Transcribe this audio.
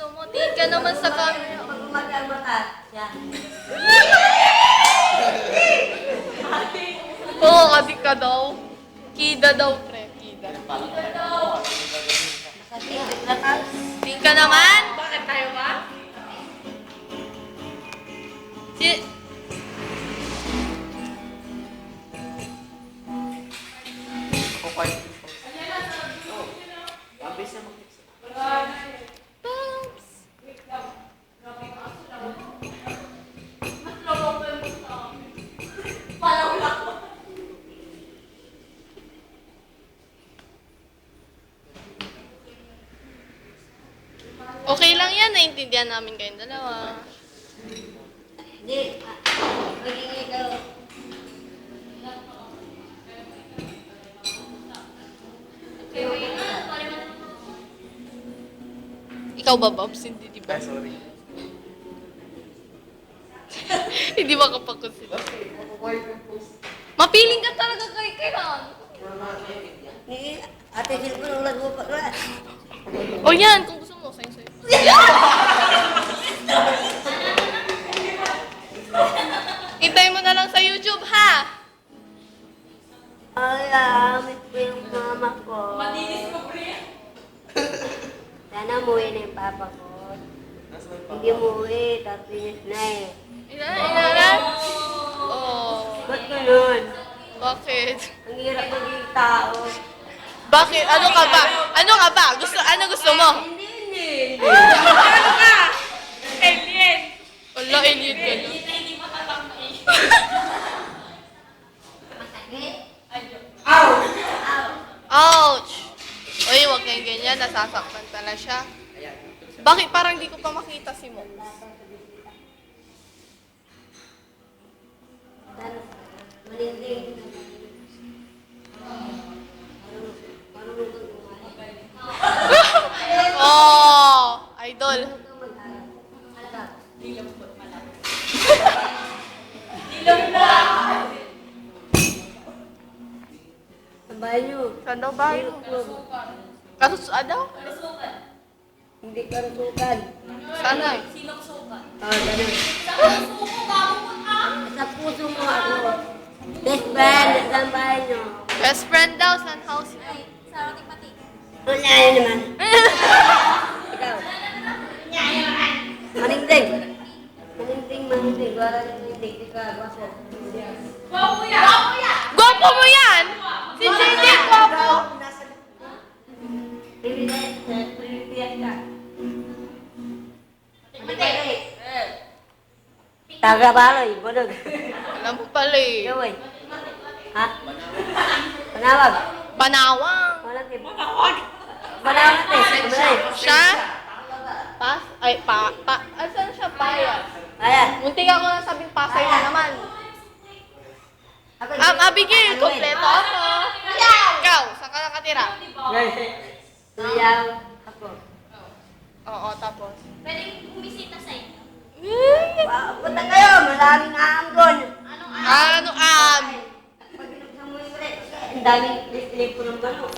gusto mo. Tingin ka naman sa camera. Pag umagal mata, yan. Oo, adik ka daw. Kida daw, pre. Kida. Masasipit na ka. Tingin ka naman. Bakit tayo ba? Si... Bounce. Okay lang yan, naiintindihan namin kayong dalawa. Hindi. Maging ikaw. Ikaw ba, Babs? Hindi, di ba? Sorry. Hindi makapag-consider. Mapiling ka talaga kay Kailan. Ni ate Silvio ulat mo pa ulat. O yan, kung gusto mo, sa'yo. Hintay mo na lang sa YouTube, ha? Ay, amit ko yung mama ko. Matinis ko, Bri. Sana umuwi na yung papa ko. Hindi umuwi, 30 minutes na eh. Ilan? Oh. Ba't ganun? Bakit? Ang hirap maging tao. Bakit? Ano ka ba? Ano gusto mo? Hindi. Ano ka? Alien. Wala, alien ka na. Hindi matatamay. Masakit? Ow! Ouch! Uy, huwag kayong ganyan. Nasasaktan pala siya. Bakit parang di ko pa makita si Mo? Malinding. Oh! Idol. Ilong na. Ang bahay niyo. Saan daw ba? Daw? Hindi karusukan. Sana eh. Sinong suka? Ganun. Sa suko, babukot ka. Sa puso mo ako. Best friend, saan bahay niyo? Best friend daw, saan house niya? Sa ating pati. Wala yun naman. Ikaw. Maningding. Maningding. Wala rin maningding. Ikaw, baso. Gwapo yan. Gwapo yan. Gwapo mo yan! Si JJ, gwapo! Pilipinas ka. Taga-baloy, bulog. Alam mo pala eh. Ikaw eh. Ha? Panawag. Banawang. Wala kayo. Panawag natin. Siya? Pas? Ay, asan siya? Payas. Ayan. Muntik ako na sabing Pasay na naman. Abigail, kompleto ako. Ikaw, saan ka nakatira? Tuyaw. Ako. Oo, tapos. Pwedeng bumisita sa inyo. Punta kayo. Maraming aam doon. Ano, Pag binuksan mo yung ulit, ang daming telepono ng manok.